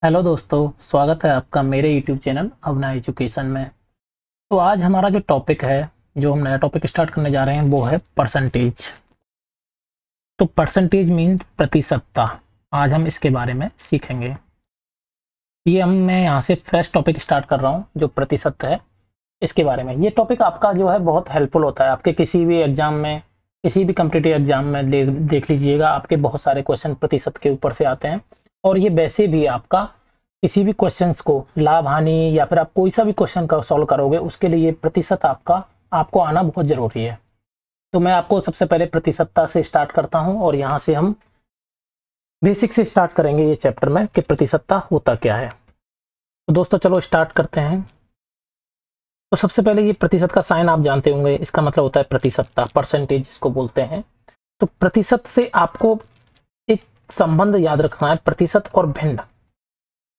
Hello दोस्तों, स्वागत है आपका मेरे यूट्यूब चैनल अवना एजुकेशन में। तो आज हमारा जो टॉपिक है, जो हम नया टॉपिक स्टार्ट करने जा रहे हैं, वो है परसेंटेज। तो परसेंटेज मीन प्रतिशतता। आज हम इसके बारे में सीखेंगे। मैं यहाँ से फ्रेश टॉपिक स्टार्ट कर रहा हूँ, जो प्रतिशत है इसके बारे में। ये टॉपिक आपका जो है बहुत हेल्पफुल होता है आपके किसी भी एग्जाम में, किसी भी कम्पिटिटिव एग्जाम में। देख लीजिएगा, आपके बहुत सारे क्वेश्चन प्रतिशत के ऊपर से आते हैं। और ये वैसे भी आपका किसी भी क्वेश्चंस को लाभ हानि या फिर आप कोई सा भी क्वेश्चन का सॉल्व करोगे, उसके लिए प्रतिशत आपको आना बहुत जरूरी है। तो मैं आपको सबसे पहले प्रतिशतता से स्टार्ट करता हूं और यहाँ से हम बेसिक से स्टार्ट करेंगे ये चैप्टर में कि प्रतिशतता होता क्या है। तो दोस्तों चलो स्टार्ट करते हैं। तो सबसे पहले ये प्रतिशत का साइन आप जानते होंगे, इसका मतलब होता है प्रतिशतता, परसेंटेज इसको बोलते हैं। तो प्रतिशत से आपको एक संबंध याद रखना है, प्रतिशत और भिन्न।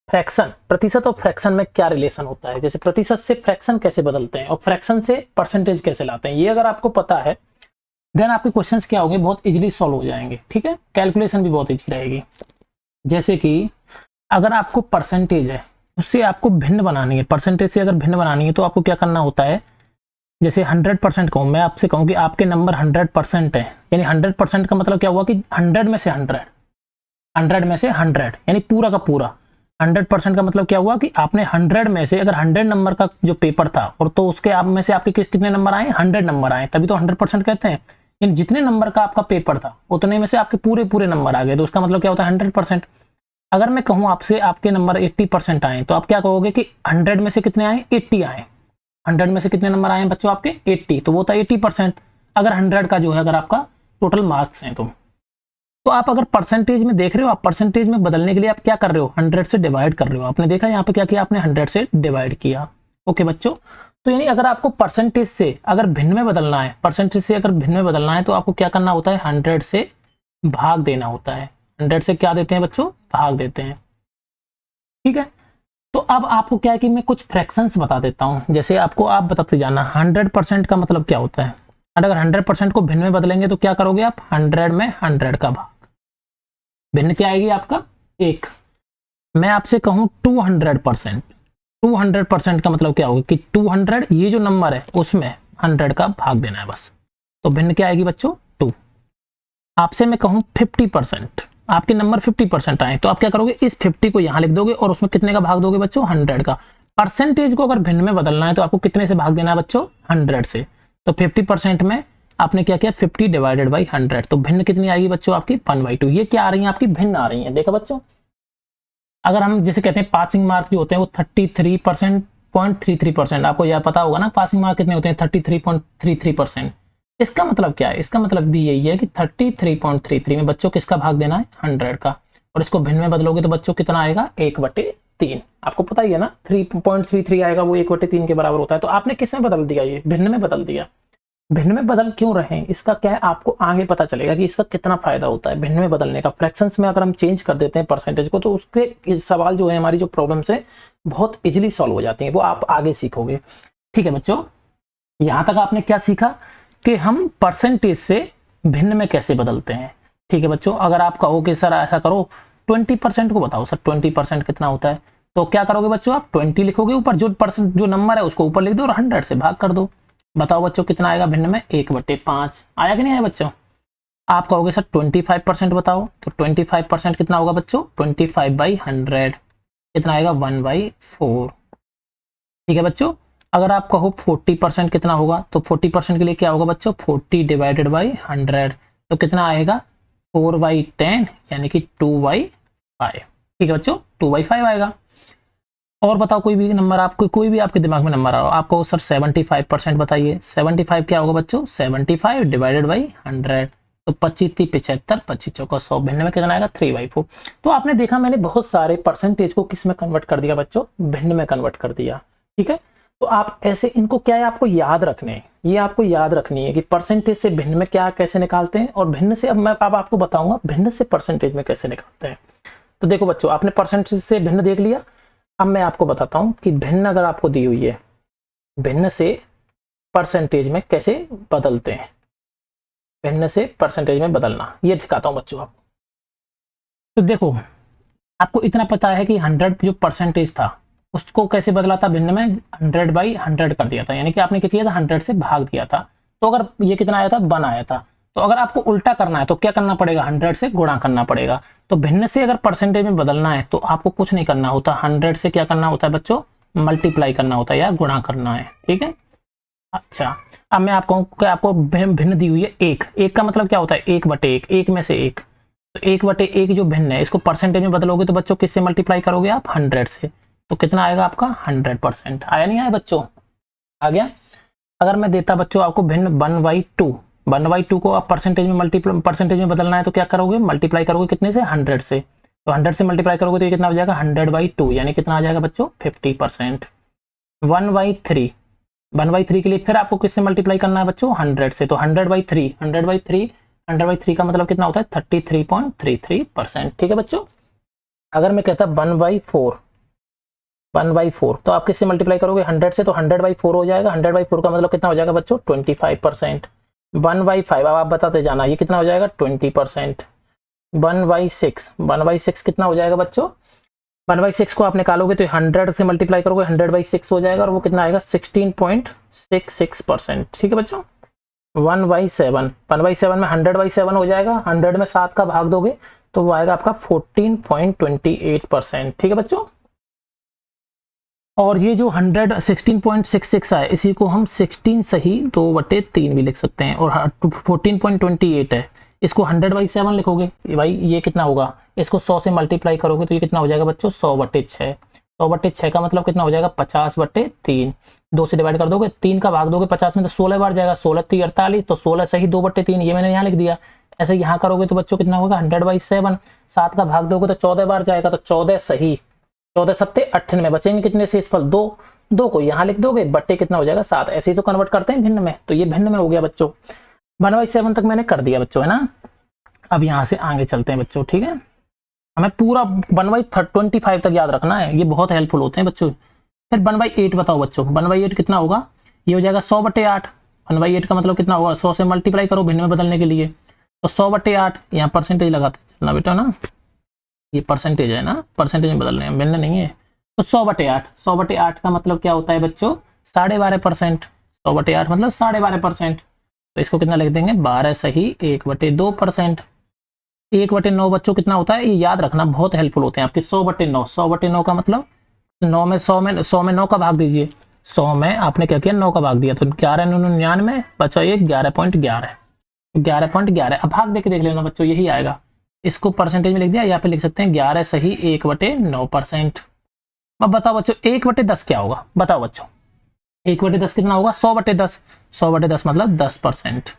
फ्रैक्शन, प्रतिशत और फ्रैक्शन में क्या रिलेशन होता है, जैसे प्रतिशत से फ्रैक्शन कैसे बदलते हैं और फ्रैक्शन से परसेंटेज कैसे लाते हैं, ये अगर आपको पता है देन आपके क्वेश्चंस क्या होंगे, बहुत इजीली सॉल्व हो जाएंगे। ठीक है, कैलकुलेशन भी बहुत इजी रहेगी। जैसे कि अगर आपको परसेंटेज है, उससे आपको भिन्न बनानी है, परसेंटेज से अगर भिन्न बनानी है तो आपको क्या करना होता है। जैसे 100% कहूँ, मैं आपसे कहूँ कि आपके नंबर 100% है, यानी 100% का मतलब क्या हुआ कि 100 में से 100, 100 में से 100 यानी पूरा का पूरा। 100% का मतलब क्या हुआ कि आपने 100 में से, अगर 100 नंबर का जो पेपर था और तो उसके आप में से आपके कितने नंबर आए, 100 नंबर आए, तभी तो 100% कहते हैं। यानी जितने नंबर का आपका पेपर था उतने में से आपके पूरे पूरे नंबर आ गए, तो उसका मतलब क्या होता है 100%। अगर मैं कहूँ आपसे आपके नंबर 80% आए, तो आप क्या कहोगे कि 100 में से कितने आए, 80 आए। 100 में से कितने नंबर आए बच्चों आपके, 80, तो वो था 80%। अगर 100 का जो है, अगर आपका टोटल मार्क्स हैं तो आप अगर परसेंटेज में देख रहे हो, आप परसेंटेज में बदलने के लिए आप क्या कर रहे हो, 100 से डिवाइड कर रहे हो। आपने देखा यहाँ पे क्या किया, आपने 100 से डिवाइड किया। ओके बच्चों, तो यानी अगर आपको परसेंटेज से अगर भिन्न में बदलना है, परसेंटेज से अगर भिन्न में बदलना है, तो आपको क्या करना होता है, 100 से भाग देना होता है। 100 से क्या देते हैं बच्चों, भाग देते हैं। ठीक है, तो अब आपको क्या है कि मैं कुछ फ्रैक्शंस बता देता हूं, जैसे आपको आप बताते जाना। 100% का मतलब क्या होता है, अगर 100% को भिन्न में बदलेंगे तो क्या करोगे आप, 100 में 100 का भाग, भिन्न क्या आएगी आपका, एक। मैं आपसे कहूं 200%, 200% का मतलब क्या होगा कि 200 ये जो नंबर है उसमें 100 का भाग देना है बस, तो भिन्न क्या आएगी बच्चों, 2। आपसे मैं कहूं 50%, आपके नंबर 50% आए, तो आप क्या करोगे, इस 50 को यहां लिख दोगे और उसमें कितने का भाग दोगे बच्चों, 100 का। परसेंटेज को अगर भिन्न में बदलना है तो आपको कितने से भाग देना है बच्चों, 100 से। तो 50% में आपने क्या किया, 50 डिवाइडेड बाई 100, तो भिन्न कितनी आएगी बच्चों आपकी, 1/2। ये क्या आ रही है आपकी, भिन्न आ रही है। देखा बच्चों, अगर हम जैसे कहते हैं पासिंग मार्क जो होते हैं वो 33.33%, आपको यह पता होगा ना पासिंग मार्क कितने होते हैं, 33.33%। इसका मतलब क्या है, इसका मतलब भी यही है कि 33.33 में बच्चों किसका भाग देना है, 100 का। और इसको भिन्न में बदलोगे तो बच्चों कितना आएगा, 1/3। आपको पता ही है ना, 3.33 आएगा, वो 1/3 के बराबर होता है। तो आपने किस में बदल दिया, ये भिन्न में बदल दिया। भिन्न में बदल क्यों रहे हैं, इसका क्या है, आपको आगे पता चलेगा कि इसका कितना फायदा होता है भिन्न में बदलने का। फ्रैक्शंस में अगर हम चेंज कर देते हैं परसेंटेज को, तो उसके इस सवाल जो है, हमारी जो प्रॉब्लम्स है बहुत इजीली सॉल्व हो जाती है, वो आप आगे सीखोगे। ठीक है बच्चों, यहां तक आपने क्या सीखा कि हम परसेंटेज से भिन्न में कैसे बदलते हैं। ठीक है बच्चों, अगर आप कहो कि सर ऐसा करो 20% को बताओ, सर 20% कितना होता है, तो क्या करोगे बच्चों, आप 20 लिखोगे, ऊपर जो परसेंट जो नंबर है उसको ऊपर लिख दो और 100 से भाग कर दो। बताओ बच्चों कितना आएगा भिन्न में, 1/5 आया कि नहीं आया बच्चों। आप कहोगे सर 25% बताओ, तो 25% कितना होगा बच्चों, 25/100 कितना आएगा, 1/4। ठीक है बच्चों, अगर आप कहो 40% कितना होगा, तो 40% के लिए क्या होगा बच्चों, 40 डिवाइडेड बाई 100, तो कितना आएगा, 4/10 यानी कि 2/5। ठीक है बच्चों, 2/5 आएगा। और बताओ कोई भी नंबर, आपको कोई भी आपके दिमाग में नंबर आ रहा हो, आपको सर 75% बताइए। 75 क्या होगा बच्चों, 75 डिवाइडेड बाई 100, तो 25×3 = 75, 25×4 = 100, भिन्न में कितना आएगा, 3/4। तो आपने देखा मैंने बहुत सारे परसेंटेज को किस में कन्वर्ट कर दिया बच्चों, भिन्न में कन्वर्ट कर दिया। ठीक है, तो आप ऐसे इनको क्या है, आपको याद रखने हैं, ये आपको याद रखनी है कि परसेंटेज से भिन्न में क्या कैसे निकालते हैं, और भिन्न से अब आपको बताऊंगा भिन्न से परसेंटेज में कैसे निकालते हैं। तो देखो बच्चों, आपने परसेंटेज से भिन्न देख लिया, अब मैं आपको बताता हूं कि भिन्न अगर आपको दी हुई है, भिन्न से परसेंटेज में कैसे बदलते हैं, भिन्न से परसेंटेज में बदलना, ये दिखाता हूं बच्चों आपको। तो देखो, आपको इतना पता है कि 100 जो परसेंटेज था उसको कैसे बदला था भिन्न में, 100/100 कर दिया था, यानी कि आपने क्या किया था 100 से भाग दिया था। तो अगर ये कितना आया था 1 आया था, तो अगर आपको उल्टा करना है तो क्या करना पड़ेगा, 100 से गुणा करना पड़ेगा। तो भिन्न से अगर परसेंटेज में बदलना है तो आपको कुछ नहीं करना होता, 100 से क्या करना होता है बच्चों, मल्टीप्लाई करना होता है या गुणा करना है, ठीक है। अच्छा, अब मैं आपको आपको भिन्न दी हुई है एक, एक का मतलब क्या होता है 1/1, एक में से एक, तो 1/1 जो भिन्न है इसको परसेंटेज में बदलोगे तो बच्चों किससे मल्टीप्लाई करोगे आप, 100 से, तो कितना आएगा आपका 100%। आया नहीं आया बच्चों, आ गया। अगर मैं देता बच्चों आपको भिन्न 1/2, 1/2 को आप परसेंटेज में बदलना है तो क्या करोगे, मल्टीप्लाई करोगे कितने से, 100 से, तो 100 से मल्टीप्लाई करोगे तो ये कितना हो जाएगा 100/2, यानी कितना आ जाएगा बच्चों 50%। 1/3, 1/3 के लिए फिर आपको किससे मल्टीप्लाई करना है बच्चों, 100 से, तो 100/3 का मतलब कितना होता है 33.33%, ठीक है बच्चों। अगर मैं कहता 1/4 तो आप किससे मल्टीप्लाई करोगे 100 से, तो 100/4 हो जाएगा, 100/4 का मतलब कितना हो जाएगा बच्चों 25%। 1/5 अब आप बताते जाना, ये कितना हो जाएगा 20%। 1/6 कितना हो जाएगा बच्चों, 1/6 को आप निकालोगे तो 100 से मल्टीप्लाई करोगे 100/6 हो जाएगा और वो कितना आएगा 16.66%, ठीक है बच्चों। 1/7 में 100/7 हो जाएगा, 100 में 7 का भाग दोगे तो वो आएगा आपका 14.28%, ठीक है बच्चों। और ये जो 16.66 है इसी को हम 16 सही 2/3 भी लिख सकते हैं, और 14.28 है इसको 100/7 लिखोगे भाई, ये कितना होगा, इसको 100 से मल्टीप्लाई करोगे तो ये कितना हो जाएगा बच्चों 100/6, 100/6 का मतलब कितना हो जाएगा 50/3, 2 से डिवाइड कर दोगे, 3 का भाग दोगे 50 में तो 16 बार जाएगा, 16 48, तो 16 सही 2/3, ये मैंने यहाँ लिख दिया। ऐसे यहाँ करोगे तो बच्चों कितना होगा 100/7, 7 का भाग दोगे तो 14 बार जाएगा, तो 14 सही, 14 सत्ते 98, बचेंगे कितने शेष फल 2, 2 को यहाँ लिख दोगे, बट्टे कितना हो जाएगा 7, ऐसे ही तो कन्वर्ट करते हैं भिन्न में, तो ये भिन्न में हो गया बच्चों। 1/7 तक मैंने कर दिया बच्चों, है ना। अब यहाँ से आगे चलते हैं बच्चों, ठीक है, हमें पूरा 1/25 तक याद रखना है, ये बहुत हेल्पफुल होते हैं बच्चों। फिर 1/8 बताओ बच्चों, 1/8 कितना होगा, ये हो जाएगा 100/8, 1/8 का मतलब कितना होगा 100 से मल्टीप्लाई करो भिन्न में बदलने के लिए, तो 100/8, यहाँ परसेंटेज लगाते चलना बेटा ना, ये परसेंटेज है ना, परसेंटेज में बदलने हैं भिन्न नहीं है, तो 100/8, 100/8 का मतलब क्या होता है बच्चों 12.5%, 100/8 मतलब 12.5%, तो इसको कितना लिख देंगे 12 सही 1/2%। 1/9 बच्चों कितना होता है, ये याद रखना बहुत हेल्पफुल होते हैं आपके, 100/9, 100/9 का मतलब 9 में 9 का भाग दीजिए, 100 में आपने क्या किया 9 का भाग दिया, तो 11×9 बचा ये 11.11, 11.11। अब भाग देके देख लेना बच्चों, यही आएगा, इसको परसेंटेज में लिख दिया, यहाँ पे लिख सकते हैं 11 सही 1/9%। अब बताओ बच्चों 1/10 क्या होगा, बताओ बच्चों 1/10 कितना होगा 100/10, 100/10 मतलब 10%।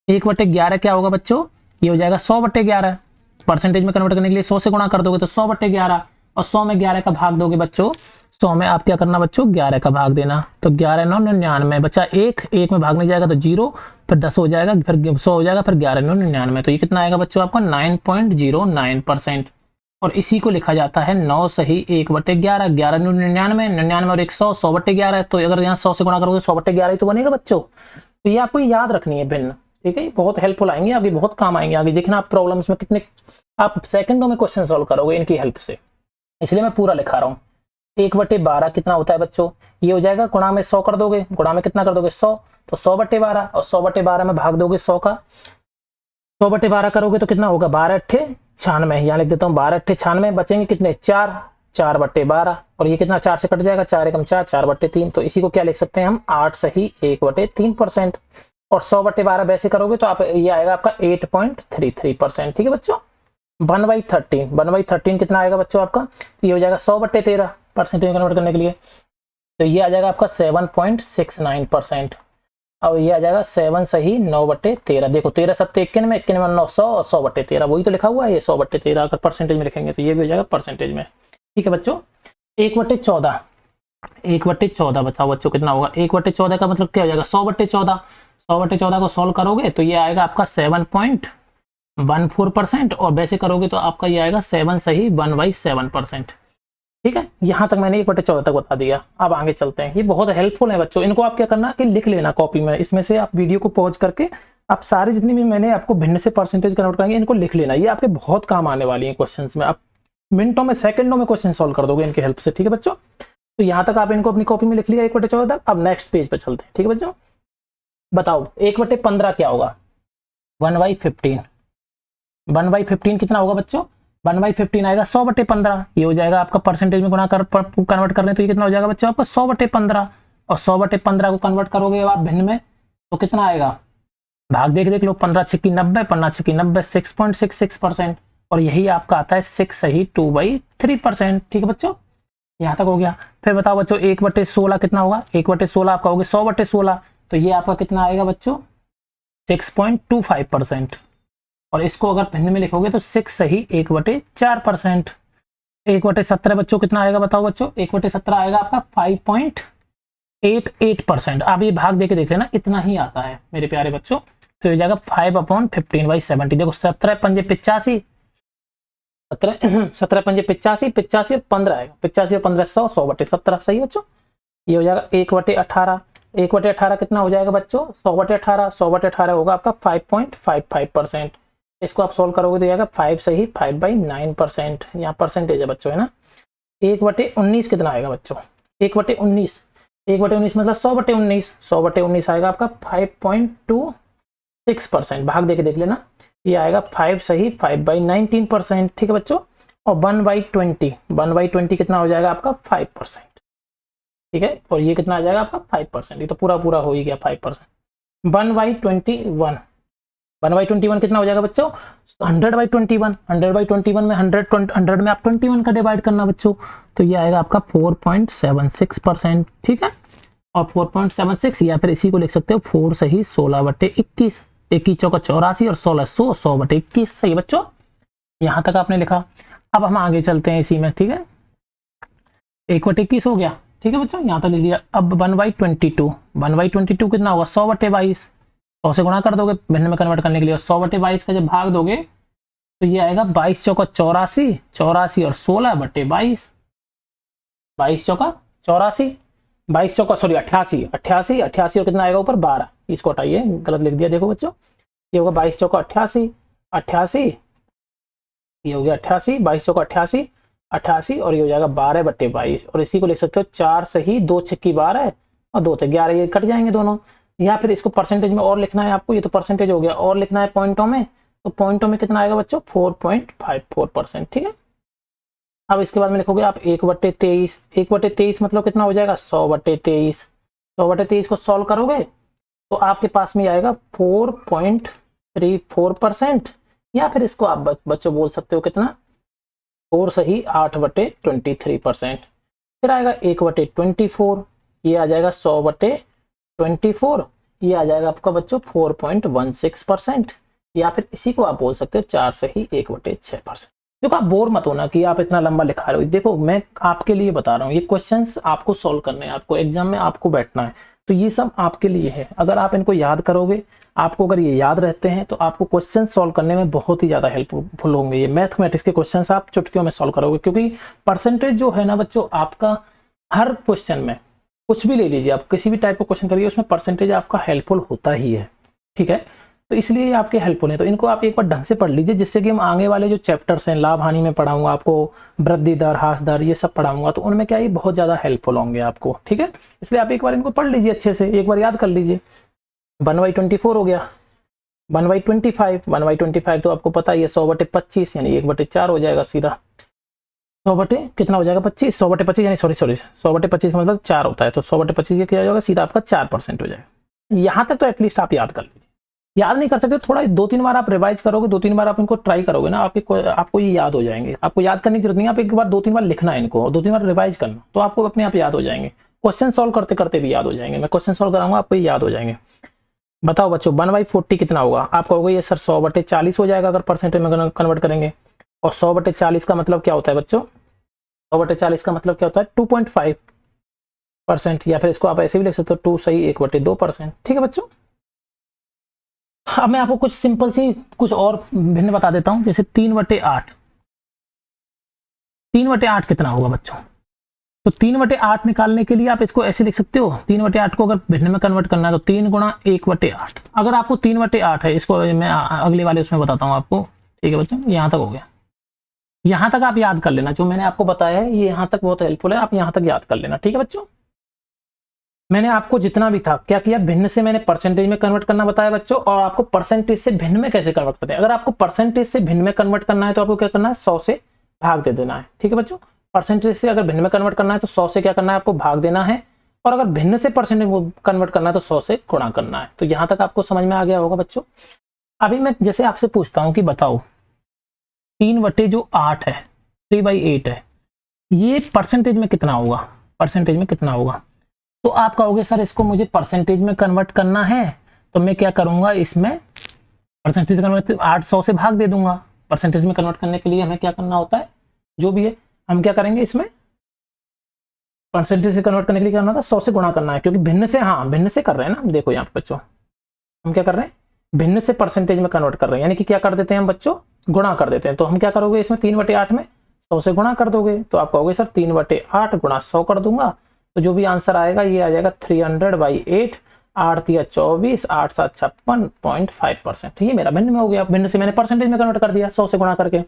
1/11 क्या होगा बच्चों, ये हो जाएगा 100/11, परसेंटेज में कन्वर्ट करने के लिए 100 से गुणा कर दोगे तो 100/11, और 100 में 11 का भाग दोगे बच्चों, 100 में आप क्या करना बच्चों 11 का भाग देना, तो 11×9 बचा 1 में भाग नहीं जाएगा तो 0, फिर 10 हो जाएगा, फिर 100 हो जाएगा, फिर 11×9, तो ये कितना आएगा बच्चों आपका 9.09%। और इसी को लिखा जाता है 9 सही 1/11, 11×99, 99 और 100, 100/11 है, तो अगर यहाँ 100 से गुणा करोगे 100/11 ही तो बनेगा बच्चों। तो ये आपको याद रखनी है भिन्न, ठीक है, बहुत हेल्पफुल आएंगे आगे, बहुत काम आएंगे आगे, देखना आप प्रॉब्लम्स में कितने आप सेकंडों में क्वेश्चन सॉल्व करोगे इनकी हेल्प से, इसलिए मैं पूरा लिखा रहा हूँ। 1/12 कितना होता है बच्चों, ये हो जाएगा गुणा में 100 कर दोगे, गुणा में कितना कर दोगे 100, तो 100/12, और 100/12 में भाग दोगे 100 का, 100/12 करोगे तो कितना होगा 12×8=96, यहाँ लिख देता हूँ 12×8=96, बचेंगे कितने 4, 4/12, और ये कितना 4 से कट जाएगा, 4×1=4, 4/3, तो इसी को क्या लिख सकते हैं हम 8 सही 1/3%। और 100/12 वैसे करोगे तो आप ये आएगा आपका 8.33%, ठीक है बच्चों। 1/13 कितना आएगा बच्चों आपका, ये हो जाएगा 100/13, परसेंटेज में कन्वर्ट करने के लिए, तो ये आ जाएगा आपका 7.69%। अब ये आ जाएगा 7 सही 9/13, देखो 13 सत्ते 91, 91 9 100 और 100/13, वही तो लिखा हुआ है ये 100/13, अगर परसेंटेज में लिखेंगे तो ये भी हो जाएगा परसेंटेज में, ठीक है बच्चों। 1/14, 1/14 बताओ बच्चों कितना होगा, 1/14 का मतलब क्या हो जाएगा 100/14, 100/14 को सॉल्व करोगे तो ये आएगा आपका 7.14%, और वैसे करोगे तो आपका ये आएगा 7 सही 1/7%, ठीक है। यहाँ तक मैंने 1/14 तक बता दिया। अब आगे चलते हैं, ये बहुत हेल्पफुल है बच्चों, इनको आप क्या करना कि लिख लेना कॉपी में, इसमें से आप वीडियो को पॉज करके आप सारे जितनी भी मैंने आपको भिन्न से परसेंटेज कन्वर्ट करेंगे इनको लिख लेना, ये आपके बहुत काम आने वाली है क्वेश्चंस में। आप मिनटों में सेकंडों में क्वेश्चन सॉल्व कर दोगे इनकी हेल्प से। ठीक है बच्चों, तो यहाँ तक आप इनको अपनी कॉपी में लिख लिया 1/14 तक। अब नेक्स्ट पेज पे चलते हैं। ठीक है बच्चों, बताओ 1/15 क्या होगा? 1/15। 1/15 कितना होगा बच्चों? 1/15 आएगा 100/15। ये हो जाएगा आपका परसेंटेज में गुना कर कन्वर्ट कर लें तो ये कितना हो जाएगा बच्चों आपका 100/15। और 100/15 को कन्वर्ट करोगे आप भिन्न में तो कितना आएगा? भाग देख लो, 15 6 90, 15 6 90, 6.66%। और यही आपका आता है 6 सही 2/3%। ठीक है बच्चों, यहाँ तक हो गया। फिर बताओ बच्चों 1/16 कितना होगा? 1/16 आपका होगा 100/16, तो ये आपका कितना आएगा बच्चों? 6.25%। और इसको अगर भिन्न में लिखोगे तो 6 सही 1/4%। 1/17 बच्चों कितना आएगा बताओ बच्चों? 1/17 आएगा आपका 5.88%। आप ये भाग देके देख लेना, इतना ही आता है मेरे प्यारे बच्चों। तो ये जाएगा 5/15/70। देखो 17 पंजे 85, 17 पंजे 85, 85 और 15 आएगा, 85 और 15 100, 100/17 सही बच्चों। ये हो जाएगा 1/18। 1/18 कितना हो जाएगा बच्चों? 100/18। 100/18 होगा आपका 5.55%। इसको आप सोल्व करोगे तो जाएगा 5 सही 5/9%। यहाँ परसेंटेज है बच्चों, है ना। 1/19 कितना आएगा बच्चों? 1/19 मतलब 100/19। 100/19 आएगा आपका 5.26%। भाग देके देख लेना, ये आएगा 5 सही 5/19%। ठीक है बच्चों। और 1/20 कितना हो जाएगा आपका? 5%। ठीक है, और ये कितना आ जाएगा आपका? 5%। ये तो पूरा हो ही गया 5%। 1/21 1/21 कितना हो जाएगा बच्चों? 100/21। 100/21 में 100 में आप 21 का डिवाइड करना बच्चों, तो ये आएगा आपका 4.76%। ठीक है, और 4.76 या फिर इसी को लिख सकते हो 4 सही 16/21। 21 चौका 84 और 16 100/21 सही बच्चों। यहां तक आपने लिखा। अब हम आगे चलते हैं इसी में। ठीक है, 1/21 हो गया। ठीक है बच्चों, यहाँ तक लिख लिया। अब 1/22 1/22 कितना होगा? 100/22। 100 से गुणा कर दोगे भिन्न में कन्वर्ट करने के लिए, और 100/22 का जब भाग दोगे तो ये आएगा 22 चौका 84, 84 और 16/22। 22 चौका 84, 22 चौका सॉरी 88, 88, 88 और कितना आएगा ऊपर? 12। इसको हटाइए, गलत लिख दिया देखो बच्चों। ये होगा 22 चौका 88, 88, ये हो गया 88, 22 चौका 88, 88 और ये हो जाएगा 12/22। और इसी को लिख सकते हो 4 सही 2 छक्की 12 और 2 थे 11, ये कट जाएंगे दोनों। या फिर इसको परसेंटेज में और लिखना है आपको, ये तो परसेंटेज हो गया, और लिखना है पॉइंटों में, तो पॉइंटों में कितना आएगा बच्चों? 4.54%। ठीक है, अब इसके बाद में लिखोगे आप 1/23। 1/23 मतलब कितना हो जाएगा? 100/23। 100/23 को सॉल्व करोगे तो आपके पास में आएगा 4.34%। या फिर इसको आप बच्चों बोल सकते हो कितना? 4 सही 8/23%। फिर आएगा 1/24, ये आ जाएगा 100/24, ये आ जाएगा आपका बच्चों 4.16%। या फिर इसी को आप बोल सकते हो 4 सही 1/6%। देखो आप बोर मत होना कि आप इतना लंबा लिखा रहे हो। देखो मैं आपके लिए बता रहा हूँ, ये क्वेश्चंस आपको सॉल्व करने हैं, आपको एग्जाम में आपको बैठना है, तो ये सब आपके लिए है। अगर आप इनको याद करोगे, आपको अगर ये याद रहते हैं तो आपको क्वेश्चन सॉल्व करने में बहुत ही ज्यादा हेल्पफुल होंगे। ये मैथमेटिक्स के क्वेश्चंस आप चुटकियों में सॉल्व करोगे, क्योंकि परसेंटेज जो है ना बच्चों आपका हर क्वेश्चन में, कुछ भी ले लीजिए आप, किसी भी टाइप का क्वेश्चन करिए उसमें परसेंटेज आपका हेल्पफुल होता ही है। ठीक है, तो इसलिए ये आपके हेल्पफुल है। तो इनको आप एक बार ढंग से पढ़ लीजिए, जिससे कि हम आगे वाले जो चैप्टर्स हैं, लाभ हानि में पढ़ाऊंगा आपको, वृद्धि दर, ह्रास दर, ये सब पढ़ाऊंगा, तो उनमें क्या ये बहुत ज्यादा हेल्पफुल होंगे आपको। ठीक है, इसलिए आप एक बार इनको पढ़ लीजिए अच्छे से, एक बार याद कर लीजिए। 1/24 हो गया। 1/25 तो आपको पता ही है 100/25 यानी 1/4 हो जाएगा सीधा। 100 कितना हो जाएगा? 25। 100/25 यानी सॉरी 100/25 का मतलब 4 होता है, तो 100/25 ये क्या हो जाएगा? सीधा आपका 4% हो जाएगा। यहाँ तक तो एटलीस्ट आप याद कर लीजिए। याद नहीं कर सकते थोड़ा 2-3 बार आप रिवाइज करोगे, 2-3 बार आप इनको ट्राई करोगे ना, आपको ये याद हो जाएंगे। आपको याद करने की जरूरत नहीं है, आप एक बार 2-3 बार लिखना है इनको और 2-3 बार रिवाइज करना, तो आपको अपने आप याद हो जाएंगे। क्वेश्चन सॉल्व करते करते भी याद हो जाएंगे। मैं क्वेश्चन सॉल्व कराऊंगा, आपको याद हो जाएंगे। बताओ बच्चों 1/40 कितना होगा? आप कहोगे ये सर 100/40 हो जाएगा अगर परसेंटेज में कन्वर्ट करेंगे। और 100/40 का मतलब क्या होता है बच्चों? 100/40 का मतलब क्या होता है? 2.5%। या फिर इसको आप ऐसे भी लिख सकते हो 2 सही 1/2%। ठीक है बच्चों, अब मैं आपको कुछ सिंपल सी कुछ और भिन्न बता देता हूं, जैसे 3/8। 3/8 कितना होगा बच्चों? तो 3/8 निकालने के लिए आप इसको ऐसे लिख सकते हो, 3/8 को अगर भिन्न में कन्वर्ट करना है तो 3 गुणा 1/8। अगर आपको 3/8 है, इसको मैं अगले वाले उसमें बताता हूँ आपको। ठीक है बच्चों, यहाँ तक हो गया। यहां तक आप याद कर लेना, जो मैंने आपको बताया है ये यहां तक बहुत हेल्पफुल है, आप यहां तक याद कर लेना, ठीक है बच्चों। मैंने आपको जितना भी था क्या किया, भिन्न से मैंने परसेंटेज में कन्वर्ट करना बताया बच्चों, और आपको परसेंटेज से भिन्न में कैसे कन्वर्ट करते हैं। अगर आपको परसेंटेज से भिन्न में कन्वर्ट करना है तो आपको क्या करना है, 100 से भाग दे देना है, ठीक है बच्चों। परसेंटेज से अगर भिन्न में कन्वर्ट करना है तो 100 से क्या करना है, आपको भाग देना है, और अगर भिन्न से परसेंटेज कन्वर्ट करना है तो 100 से गुणा करना है। तो यहां तक आपको समझ में आ गया होगा बच्चों। अभी मैं जैसे आपसे पूछता हूं कि बताओ 3/8 है, 3/8 है, ये परसेंटेज में कितना होगा, परसेंटेज में कितना होगा। तो आप कहोगे सर इसको मुझे परसेंटेज में कन्वर्ट करना है, तो मैं क्या करूंगा, इसमें परसेंटेज कन्वर्ट 800 से भाग दे दूंगा। परसेंटेज में कन्वर्ट करने के लिए हमें क्या करना होता है, जो भी है हम क्या करेंगे, इसमें परसेंटेज से कन्वर्ट करने के लिए क्या करना होता है, 100 से गुणा करना है, क्योंकि भिन्न से, हाँ भिन्न से कर रहे हैं ना, देखो यहाँ पे बच्चों हम क्या कर रहे हैं, भिन्न से परसेंटेज में कन्वर्ट कर रहे हैं, यानी कि क्या कर देते हैं हम बच्चों, गुणा कर देते हैं। तो हम क्या करोगे, इसमें 3/8 में 100 से गुणा कर दोगे, तो आप कहोगे सर 3/8 गुणा 100 कर दूंगा, तो जो भी आंसर आएगा ये आ जाएगा 300/8, 8 × 24, 8 × 7 = 56.5%। ये मेरा भिन्न में हो गया, भिन्न से मैंने परसेंटेज में कन्वर्ट कर दिया 100 से गुणा करके।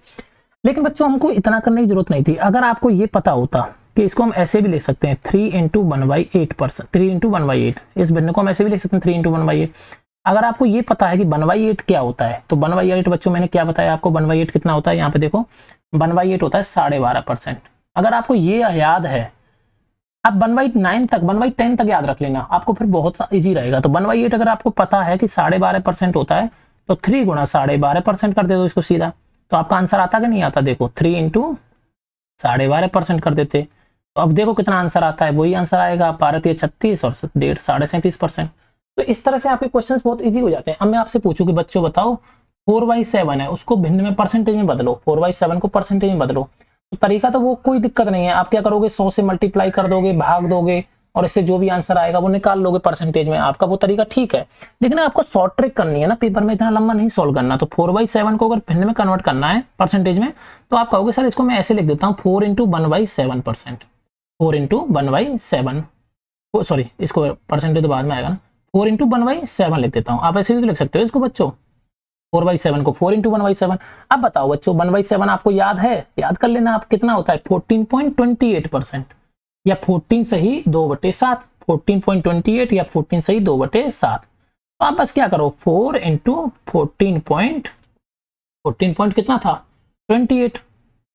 लेकिन बच्चों हमको इतना करने की जरूरत नहीं थी। अगर आपको ये पता होता कि इसको हम ऐसे भी लिख सकते हैं 3 × 1/8%, 3 × 1/8, इस भिन्न को हम ऐसे भी लिख सकते हैं 3 × 1/8। अगर आपको ये पता है कि 1/8 क्या होता है, तो 1/8 बच्चों मैंने क्या बताया आपको, 1/8 कितना होता है, यहाँ पे देखो 1/8 होता है 12.5%। अगर आपको ये याद है, आप 1/9 तक, 1/10 तक याद रख लेना, आपको फिर बहुत इजी रहेगा। तो 1/8 अगर आपको पता है कि 12.5% होता है, तो 3 × 12.5% कर दे दो इसको सीधा, तो आपका आंसर आता कि नहीं आता, देखो 3 × 12.5% कर देते, तो अब देखो कितना आंसर आता है, वही आंसर आएगा 12 × 36 और 1.5 37%। तो इस तरह से आपके क्वेश्चंस बहुत इजी हो जाते हैं। अब मैं आपसे पूछूं कि बच्चों बताओ 4/7 है, उसको भिन्न में परसेंटेज में बदलो, 4/7 को परसेंटेज में बदलो। तो तरीका तो वो कोई दिक्कत नहीं है, आप क्या करोगे 100 से मल्टीप्लाई कर दोगे, भाग दोगे, और इससे जो भी आंसर आएगा वो निकाल लोगे परसेंटेज में, आपका वो तरीका ठीक है। लेकिन आपको शॉर्ट ट्रिक करनी है ना, पेपर में इतना लंबा नहीं सोल्व करना। तो 4/7 को अगर भिन्न में कन्वर्ट करना है परसेंटेज में, तो आप कहोगे सर इसको मैं ऐसे लिख देता हूँ 4 × 1/7%, 4 × 1/7, सॉरी इसको परसेंटेज तो बाद में आएगा ना, 4 × 1/7 लिख देता हूँ। आप ऐसे भी तो लिख सकते हो इसको बच्चों, 4/7 को 4 × 1/7। अब बताओ बच्चों 1/7 आपको याद है, याद कर लेना आप, कितना होता है 14.28%, या 14 सही 2/7, 14.28 या 14 सही 2/7। तो आप बस क्या करो 4 × 14 कितना था 28,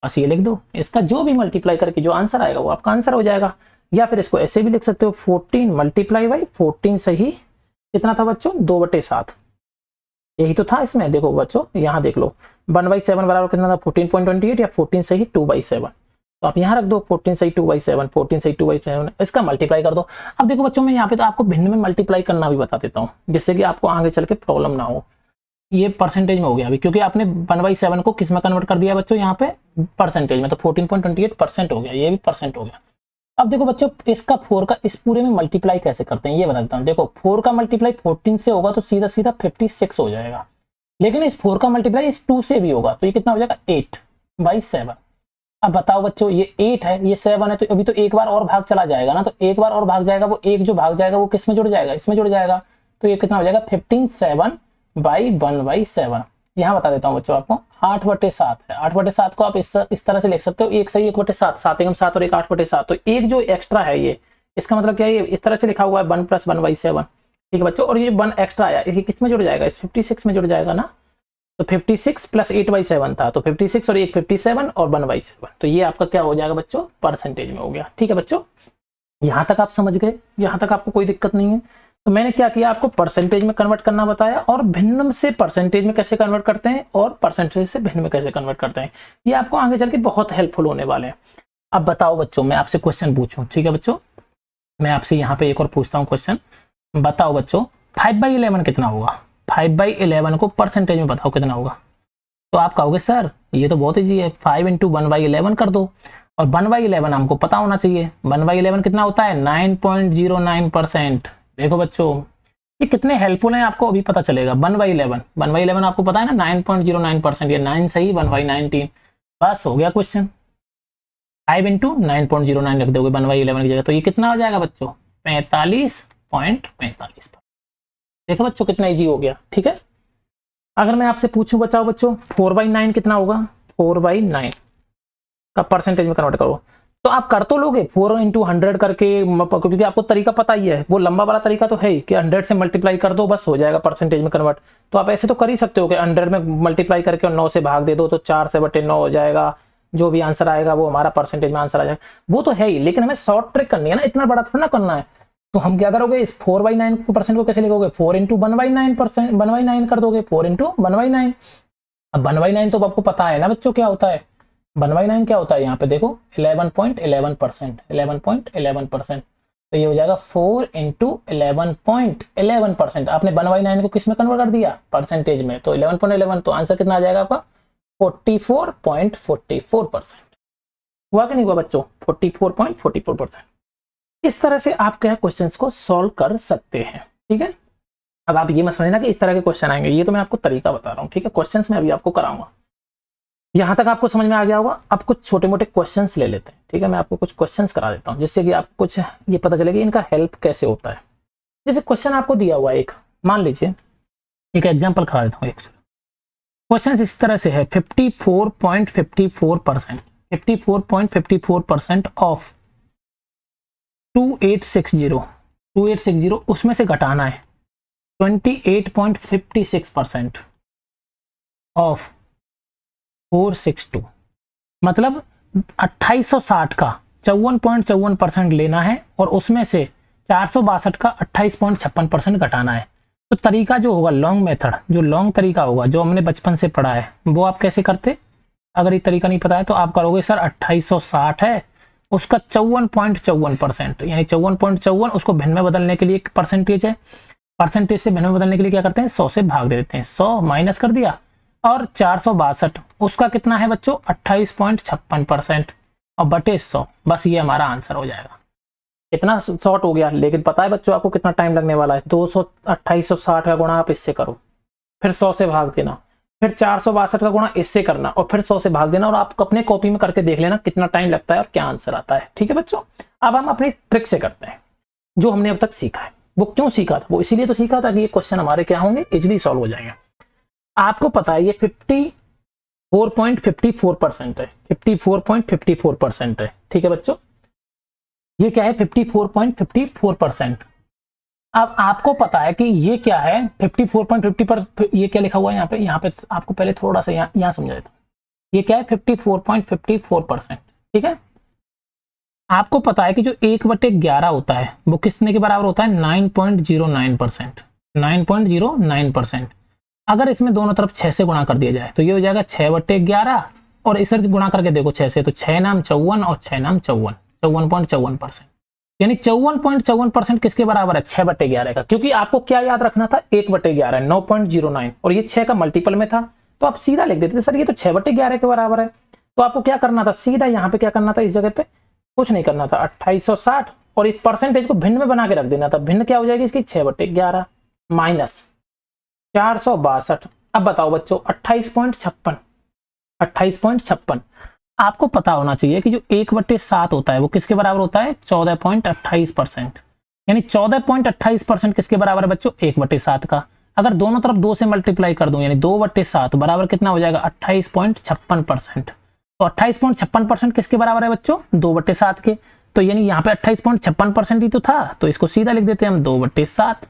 बस ये लिख दो, इसका जो भी मल्टीप्लाई करके जो आंसर आएगा वो आपका आंसर हो जाएगा। या फिर इसको ऐसे भी लिख सकते हो 14 × 14 सही कितना था बच्चों 2/7, यही तो था इसमें। देखो बच्चों यहाँ देख लो 1/7 बराबर कितना था 14.28, या 14 सही 2/7, तो आप यहाँ रख दो 14 सही 2/7, 14 सही 2/7, इसका मल्टीप्लाई कर दो। अब देखो बच्चों मैं यहाँ पे तो आपको भिन्न में मल्टीप्लाई करना भी बता देता हूँ, जिससे कि आपको आगे चल के प्रॉब्लम ना हो। ये परसेंटेज में हो गया अभी, क्योंकि आपने 1/7 को किस में कन्वर्ट कर दिया बच्चों, यहाँ पे परसेंटेज में, तो 14.28% हो गया, ये भी परसेंट हो गया। अब देखो बच्चों इसका 4 का इस पूरे में मल्टीप्लाई कैसे करते हैं ये बता देता हूँ। देखो 4 का मल्टीप्लाई 14 से होगा तो सीधा सीधा 56 हो जाएगा, लेकिन इस 4 का मल्टीप्लाई इस 2 से भी होगा, तो ये कितना हो जाएगा 8/7। अब बताओ बच्चों ये 8 है, ये 7 है, तो अभी तो एक बार और भाग चला जाएगा ना, तो एक बार और भाग जाएगा, वो एक जो भाग जाएगा वो किस में जुड़ जाएगा, इसमें जुड़ जाएगा, तो ये कितना हो जाएगा 15/7/1/7। यहाँ बता देता हूँ बच्चों आपको 8/7 है, 8/7 को आप इस तरह से लिख सकते हो, 1 सही 1/7, 7 एकम 7 और 1 8/7, तो एक जो एक्स्ट्रा है ये, इसका मतलब क्या है, ये इस तरह से लिखा हुआ है 1 + 1/7, ठीक है बच्चों। और ये 1 एक्स्ट्रा आया, इसी किस में जुड़ जाएगा, इस 56 में जुड़ जाएगा ना, तो 56 + 8/7 था, तो 56 और 1 57 और 1/7, तो ये आपका क्या हो जाएगा बच्चों परसेंटेज में हो गया। ठीक है बच्चों, यहां तक आप समझ गए, यहां तक आपको कोई दिक्कत नहीं है। तो मैंने क्या किया, आपको परसेंटेज में कन्वर्ट करना बताया, और भिन्न से परसेंटेज में कैसे कन्वर्ट करते हैं और परसेंटेज से भिन्न में कैसे कन्वर्ट करते हैं, ये आपको आगे चल के बहुत हेल्पफुल होने वाले हैं। अब बताओ बच्चों मैं आपसे क्वेश्चन पूछूं, ठीक है बच्चों, मैं आपसे यहाँ पे एक और पूछता हूँ क्वेश्चन। बताओ बच्चों 5/11 कितना होगा, 5/11 को परसेंटेज में बताओ कितना होगा। तो आप कहोगे सर ये तो बहुत ईजी है, 5 × 1/11 कर दो, और 1/11 हमको पता होना चाहिए, 1/11 कितना होता है 9.09%। देखो बच्चों ये कितने हेल्पफुल हैं आपको अभी पता चलेगा। 1/11 आपको पता है ना 9.09%, ये 9 सही 1/19, बस हो गया क्वेश्चन। 5 × 9.09 रख दोगे 1/11 की जगह, तो ये कितना हो जाएगा बच्चों 45.45। देखो बच्चों कितना इजी हो गया। ठीक है, अगर मैं आपसे पूछूं बचाओ बच्चों 4/9 कितना होगा, 4/9 अब परसेंटेज में कन्वर्ट करो तो आप कर तो लोगे 4 इंटू 100 करके, क्योंकि आपको तरीका पता ही है, वो लंबा वाला तरीका तो है ही कि 100 से मल्टीप्लाई कर दो बस हो जाएगा परसेंटेज में कन्वर्ट। तो आप ऐसे तो कर ही सकते हो कि 100 में मल्टीप्लाई करके और 9 से भाग दे दो तो 4/9 हो जाएगा, जो भी आंसर आएगा वो हमारा परसेंटेज में आंसर आ जाएगा, वो तो है ही। लेकिन हमें शॉर्ट ट्रिक करनी है ना, इतना बड़ा थोड़ा ना करना है। तो हम क्या करोगे, इस 4/9% को कैसे लिखोगे, 4 इंटू 1/9%, 1/9 कर दोगे, 4 इंटू 1/9। अब 1/9 तो आपको पता है ना बच्चों क्या होता है, 1/9 क्या होता है, यहाँ पे देखो 11.11%, 11.11%। तो ये हो जाएगा 4 इंटू 11.11%। आपने 1/9 को किस में कन्वर्ट कर दिया, परसेंटेज में, तो 11.11, तो आंसर कितना आ जाएगा आपका 44.44%। हुआ कि नहीं हुआ बच्चों, 44.44%। इस तरह से आप क्या क्वेश्चंस को सॉल्व कर सकते हैं, ठीक है। अब आप ये मत समझना कि इस तरह के क्वेश्चन आएंगे, ये तो मैं आपको तरीका बता रहा हूँ, ठीक है। क्वेश्चंस मैं अभी आपको कराऊंगा, यहां तक आपको समझ में आ गया होगा। अब कुछ छोटे मोटे क्वेश्चंस ले लेते हैं, ठीक है। मैं आपको कुछ क्वेश्चंस करा देता हूं जिससे कि आपको कुछ ये पता चले कि इनका हेल्प कैसे होता है। जैसे क्वेश्चन आपको दिया हुआ है एक, मान लीजिए एक एग्जांपल करा देता हूं। एक क्वेश्चन इस तरह से है, 54.54%, 54.54% ऑफ 2860 उसमें से घटाना है 28.56% ऑफ 462, मतलब 2860 का 54.54% लेना है और उसमें से 462 का 28.56% घटाना है। तो तरीका जो होगा लॉन्ग मेथड, जो लॉन्ग तरीका होगा जो हमने बचपन से पढ़ा है, वो आप कैसे करते, अगर ये तरीका नहीं पता है तो आप करोगे सर 2860 है, उसका 54.54%, यानी 54.54, उसको भिन्न में बदलने के लिए एक परसेंटेज है, परसेंटेज से भिन्न में बदलने के लिए क्या करते हैं, 100 से भाग दे देते हैं, 100 माइनस कर दिया, और 462 उसका कितना है बच्चों 28.56% और बटे 100, बस ये हमारा आंसर हो जाएगा। इतना शॉर्ट हो गया, लेकिन पता है बच्चों आपको कितना टाइम लगने वाला है, 2860 का गुणा आप इससे करो, फिर 100 से भाग देना, फिर 462 का गुणा इससे करना और फिर 100 से भाग देना, और आप अपने कॉपी में करके देख लेना कितना टाइम लगता है और क्या आंसर आता है, ठीक है बच्चों। अब हम अपनी ट्रिक से करते हैं, जो हमने अब तक सीखा है। वो क्यों सीखा था, वो इसीलिए तो सीखा था कि ये क्वेश्चन हमारे क्या होंगे, इजिली सॉल्व हो जाएंगे। आपको पता है ये 54.54% है, 54.54% है, ठीक है बच्चों। ये क्या है 54.54%। अब आपको पता है कि ये क्या है 54.50 पर, ये क्या लिखा हुआ है यहाँ पे आपको पहले थोड़ा सा यहाँ समझा देता हूँ। ये क्या है 54.54%, ठीक है। आपको पता है कि जो 1/11 होता है वो कितने के बराबर होता है, 9.09%, 9.09%। अगर इसमें दोनों तरफ 6 से गुणा कर दिया जाए तो ये हो जाएगा 6/11, और इसे गुणा करके देखो 6 से, तो 6 नाम 54 और 6 नाम 54, 54.54%, यानी 54.54% किसके बराबर है, 6/11 का। क्योंकि आपको क्या याद रखना था, 1/11 9.09, और ये 6 का मल्टीपल में था, तो आप सीधा लिख देते थे सर ये तो 6/11 के बराबर है। तो आपको क्या करना था, सीधा यहाँ पे क्या करना था, इस जगह पे कुछ नहीं करना था, 2860, और इस परसेंटेज को भिन्न में बना के रख देना था। भिन्न क्या हो जाएगी इसकी, 6/11 माइनस 462। अब बताओ बच्चों 28.56, 28.56। आपको पता होना चाहिए कि जो 1/7 होता है वो किसके बराबर होता है, 14.28%, यानी 14.28% किसके बराबर है बच्चों, 1/7 का। अगर दोनों तरफ 2 से मल्टीप्लाई कर दूं यानी 2/7 बराबर कितना हो जाएगा, 28.56%। तो 28.56% किसके बराबर है बच्चों, 2/7 के। तो यानी यहाँ पे 28.56% ही तो था, तो इसको सीधा लिख देते हैं हम 2/7।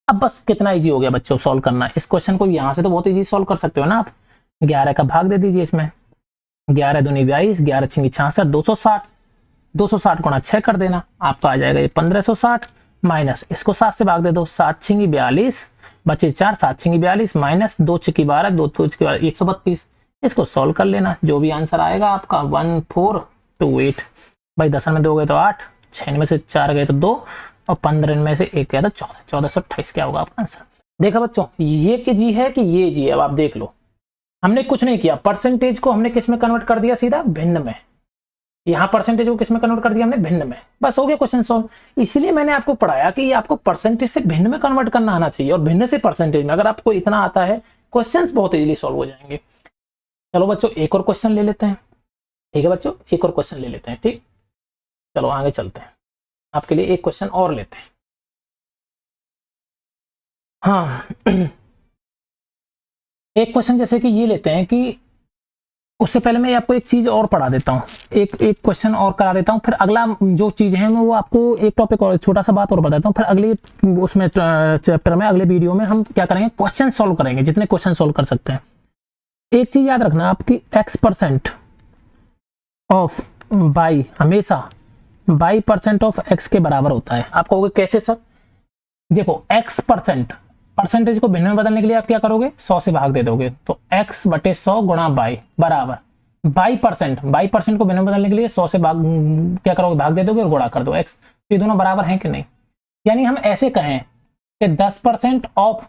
अब बस कितना इजी हो गया बच्चों सॉल्व करना इस क्वेश्चन को, यहां से तो बहुत इजी सॉल्व कर सकते हो ना आप। 11 का भाग दे दीजिए इसमें, 11 दूनी 22, 11 छिंगी 66, 260, 260 गुणा 6 कर देना, आपका आ जाएगा ये 1560, माइनस इसको 7 से भाग दे दो, 7 छिंगी 42, बचे 4, 7 छिंगी 42, माइनस 2 छिंगी 12, 2 छिंगी 12, 132। इसको सॉल्व कर लेना, जो भी आंसर आएगा आपका 1428। भाई 10 में 2 गए तो 8, 6 में से 4 गए तो 2, और 15 में से 1 गया तो 14, 1428 क्या होगा आपका आंसर। देखा बच्चों, ये कि जी है कि ये जी है, अब आप देख लो, हमने कुछ नहीं किया, परसेंटेज को हमने किस में कन्वर्ट कर दिया, सीधा भिन्न में। यहां परसेंटेज को किस में कन्वर्ट कर दिया हमने, भिन्न में, बस हो गया क्वेश्चन सॉल्व। इसलिए मैंने आपको पढ़ाया कि आपको परसेंटेज से भिन्न में कन्वर्ट करना आना चाहिए, और भिन्न से परसेंटेज में अगर आपको इतना आता है, क्वेश्चंस बहुत इजीली सॉल्व हो जाएंगे। चलो बच्चों एक और क्वेश्चन ले लेते हैं, ठीक है बच्चों, एक और क्वेश्चन ले लेते हैं, ठीक। चलो आगे चलते हैं, आपके लिए एक क्वेश्चन और लेते हैं। हाँ एक क्वेश्चन जैसे कि ये लेते हैं कि उससे पहले मैं आपको एक चीज और पढ़ा देता हूँ, एक क्वेश्चन और करा देता हूँ, फिर अगला जो चीज है मैं वो आपको एक टॉपिक और छोटा सा बात और बताता हूँ, फिर अगली उसमें चैप्टर में अगले वीडियो में हम क्या करेंगे, क्वेश्चन सॉल्व करेंगे, जितने क्वेश्चन सॉल्व कर सकते हैं। एक चीज याद रखना, आपकी x% ऑफ y हमेशा y% ऑफ x के बराबर होता है। आप कहोगे कैसे सर? देखो x% परसेंटेज को भिन्न में बदलने के लिए आप क्या करोगे, 100 से भाग दे दोगे, तो x बटे 100 गुणा y बराबर y% को भिन्न में बदलने के लिए 100 से भाग क्या करोगे, भाग दे दोगे और गुणा कर दो x। तो ये दोनों बराबर हैं कि नहीं? यानी हम ऐसे कहें कि 10% ऑफ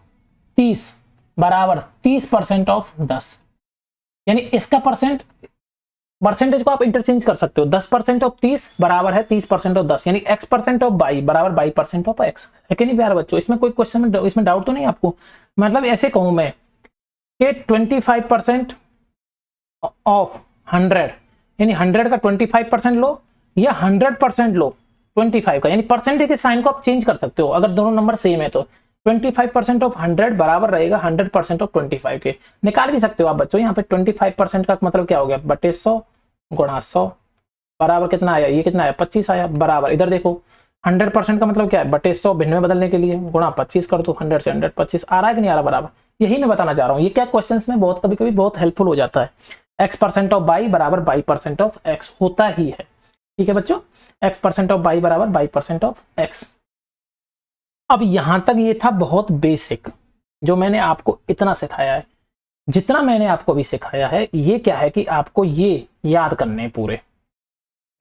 30 बराबर 30% ऑफ 10, यानी इसका परसेंटेज को आप इंटरचेंज कर सकते हो। 10% ऑफ 30 बराबर है 30% ऑफ 10, यानी x% ऑफ y बराबर y% ऑफ x है कि नहीं प्यारे बच्चों? इसमें कोई क्वेश्चन में इसमें डाउट तो नहीं आपको? मतलब ऐसे कहूं मैं कि 25% ऑफ 100, यानी 100 का 25% लो या 100% लो 25 का, यानी परसेंटेज के साइन को आप चेंज कर सकते हो अगर दोनों नंबर सेम है तो। 25% ऑफ 100 बराबर रहेगा 100% ऑफ 25 के। निकाल भी सकते हो आप बच्चों, यहाँ पे 25% का मतलब क्या हो गया, बटे 100 गुणा 100 बराबर कितना आया, ये कितना आया 25 आया, बराबर इधर देखो 100% का मतलब क्या है, बटे 100 भिन्न में बदलने के लिए गुणा 25 कर दो, 100 से 100 25 आ रहा है कि नहीं आ रहा बराबर? यही मैं बताना चाह रहा हूँ। ये क्या क्वेश्चंस में बहुत कभी कभी बहुत हेल्पफुल हो जाता है। x% ऑफ y बराबर y% ऑफ x होता ही है, ठीक है बच्चों? x% ऑफ y बराबर y% ऑफ x। अब यहां तक ये था बहुत बेसिक, जो मैंने आपको इतना सिखाया है। जितना मैंने आपको अभी सिखाया है ये क्या है कि आपको ये याद करने पूरे,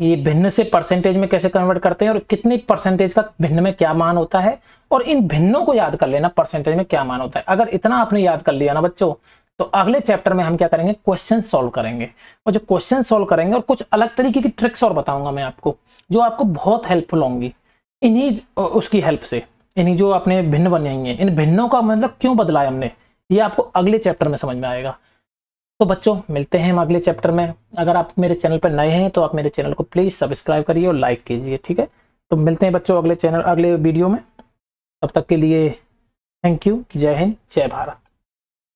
ये भिन्न से परसेंटेज में कैसे कन्वर्ट करते हैं और कितनी परसेंटेज का भिन्न में क्या मान होता है, और इन भिन्नों को याद कर लेना परसेंटेज में क्या मान होता है। अगर इतना आपने याद कर लिया ना बच्चों, तो अगले चैप्टर में हम क्या करेंगे, क्वेश्चन सॉल्व करेंगे। और जो क्वेश्चन सॉल्व करेंगे और कुछ अलग तरीके की ट्रिक्स और बताऊंगा मैं आपको, जो आपको बहुत हेल्पफुल होंगी इन्हीं उसकी हेल्प से। इन्हीं जो अपने भिन्न बनाएंगे, इन भिन्नों का मतलब क्यों बदला है हमने, ये आपको अगले चैप्टर में समझ में आएगा। तो बच्चों मिलते हैं हम अगले चैप्टर में। अगर आप मेरे चैनल पर नए हैं तो आप मेरे चैनल को प्लीज सब्सक्राइब करिए और लाइक कीजिए, ठीक है? तो मिलते हैं बच्चों अगले वीडियो में। तब तक के लिए थैंक यू। जय हिंद, जय भारत।